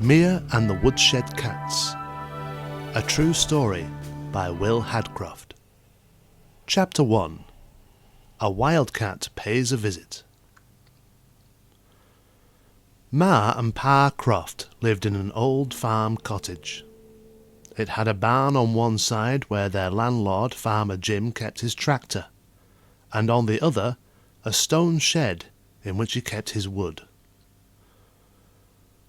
Mia and the Woodshed Cats. A true story by Will Hadcroft. Chapter 1. A Wildcat Pays a Visit. Ma and Pa Croft lived in an old farm cottage. It had a barn on one side where their landlord, Farmer Jim, kept his tractor, and on the other a stone shed in which he kept his wood.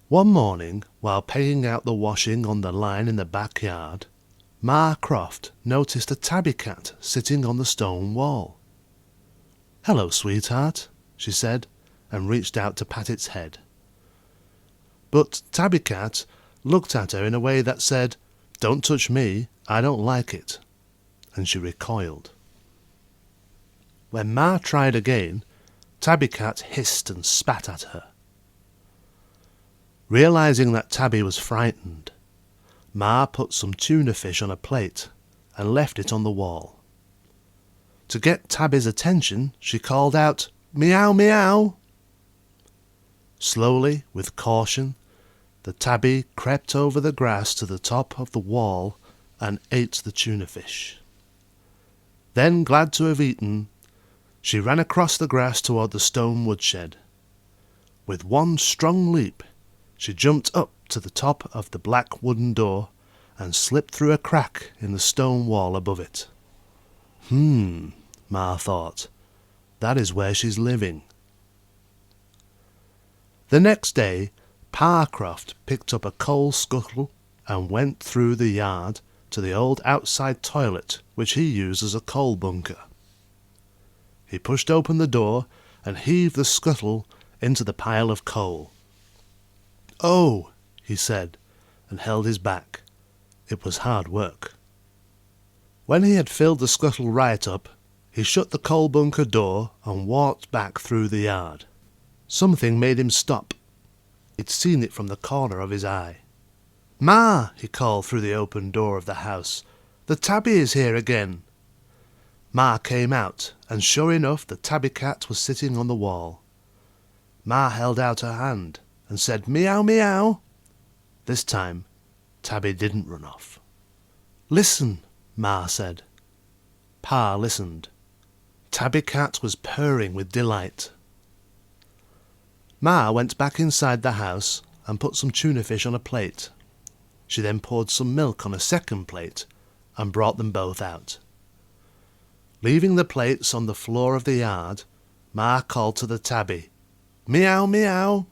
One morning, while paying out the washing on the line in the backyard, Ma Croft noticed a tabby cat sitting on the stone wall. "Hello, sweetheart," she said, and reached out to pat its head. But Tabby Cat looked at her in a way that said, "Don't touch me, I don't like it," and she recoiled. When Ma tried again, Tabby Cat hissed and spat at her. Realizing that Tabby was frightened, Ma put some tuna fish on a plate and left it on the wall. To get Tabby's attention, she called out, "Meow, meow!" Slowly, with caution, the tabby crept over the grass to the top of the wall and ate the tuna fish. Then, glad to have eaten, she ran across the grass toward the stone woodshed. With one strong leap, she jumped up to the top of the black wooden door and slipped through a crack in the stone wall above it. Ma thought, that is where she's living. The next day, Pa Croft picked up a coal scuttle and went through the yard to the old outside toilet which he used as a coal bunker. He pushed open the door and heaved the scuttle into the pile of coal. "Oh," he said, and held his back. It was hard work. When he had filled the scuttle right up, he shut the coal bunker door and walked back through the yard. Something made him stop. He'd seen it from the corner of his eye. "Ma," he called through the open door of the house, "the tabby is here again." Ma came out, and sure enough the tabby cat was sitting on the wall. Ma held out her hand and said, "Meow, meow." This time, Tabby didn't run off. "Listen," Ma said. Pa listened. Tabby Cat was purring with delight. Ma went back inside the house and put some tuna fish on a plate. She then poured some milk on a second plate and brought them both out. Leaving the plates on the floor of the yard, Ma called to the tabby, "Meow, meow."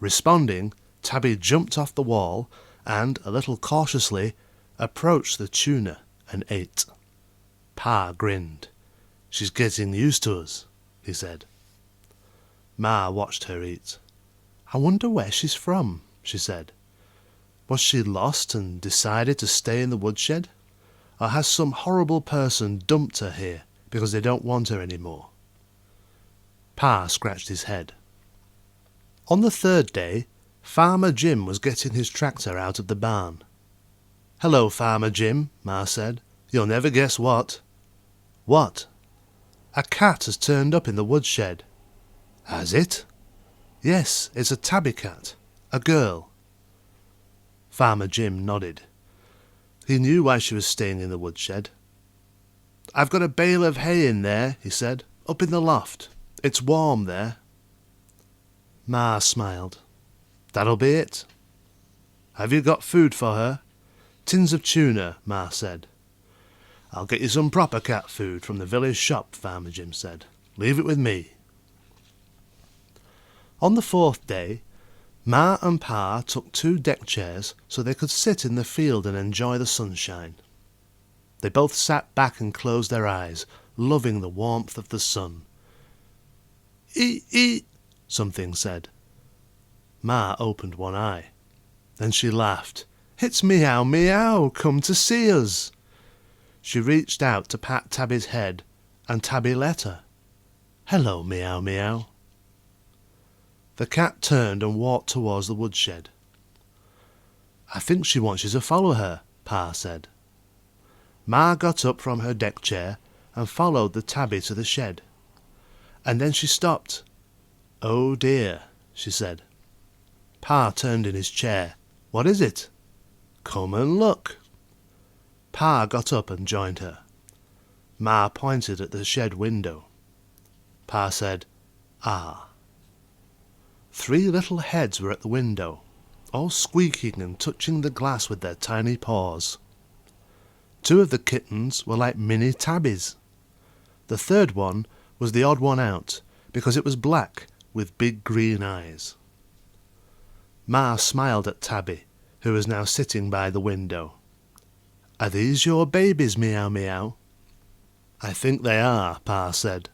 Responding, Tabby jumped off the wall and, a little cautiously, approached the tuna and ate. Pa grinned. "She's getting used to us," he said. Ma watched her eat. "I wonder where she's from," she said. "Was she lost and decided to stay in the woodshed? Or has some horrible person dumped her here because they don't want her any more?" Pa scratched his head. On the third day, Farmer Jim was getting his tractor out of the barn. "Hello, Farmer Jim," Ma said. "You'll never guess what." "What?" "A cat has turned up in the woodshed." "Has it?" "Yes, it's a tabby cat. A girl." Farmer Jim nodded. He knew why she was staying in the woodshed. "I've got a bale of hay in there," he said, "up in the loft. It's warm there." Ma smiled. "That'll be it." "Have you got food for her?" "Tins of tuna," Ma said. "I'll get you some proper cat food from the village shop," Farmer Jim said. "Leave it with me." On the fourth day, Ma and Pa took 2 deck chairs so they could sit in the field and enjoy the sunshine. They both sat back and closed their eyes, loving the warmth of the sun. "Eat, eat," something said. Ma opened one eye. Then she laughed. "It's Meow, meow, come to see us." She reached out to pat Tabby's head, and Tabby let her. "Hello, Meow, meow." The cat turned and walked towards the woodshed. "I think she wants you to follow her," Pa said. Ma got up from her deck chair and followed the tabby to the shed. And then she stopped. "Oh dear," she said. Pa turned in his chair. "What is it?" "Come and look." Pa got up and joined her. Ma pointed at the shed window. Pa said, "Ah." 3 little heads were at the window, all squeaking and touching the glass with their tiny paws. 2 of the kittens were like mini tabbies. The 3rd one was the odd one out, because it was black with big green eyes. Ma smiled at Tabby, who was now sitting by the window. "Are these your babies, Meow Meow?" "I think they are," Pa said.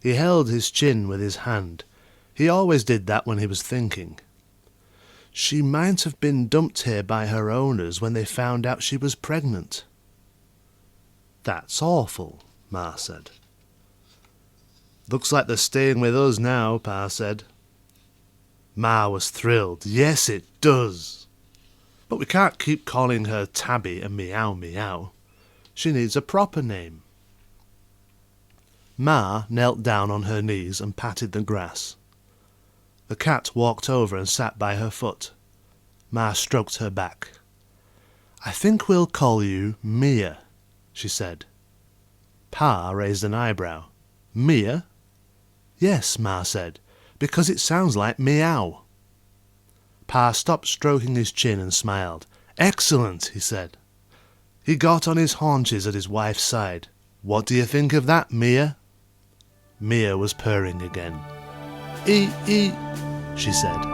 He held his chin with his hand. He always did that when he was thinking. "She might have been dumped here by her owners when they found out she was pregnant." "That's awful," Ma said. "Looks like they're staying with us now," Pa said. Ma was thrilled. "Yes, it does. But we can't keep calling her Tabby and Meow Meow. She needs a proper name." Ma knelt down on her knees and patted the grass. The cat walked over and sat by her foot. Ma stroked her back. "I think we'll call you Mia," she said. Pa raised an eyebrow. "Mia?" "Yes," Ma said, "because it sounds like meow." Pa stopped stroking his chin and smiled. "Excellent," he said. He got on his haunches at his wife's side. "What do you think of that, Mia?" Mia was purring again. "Ee, ee," she said.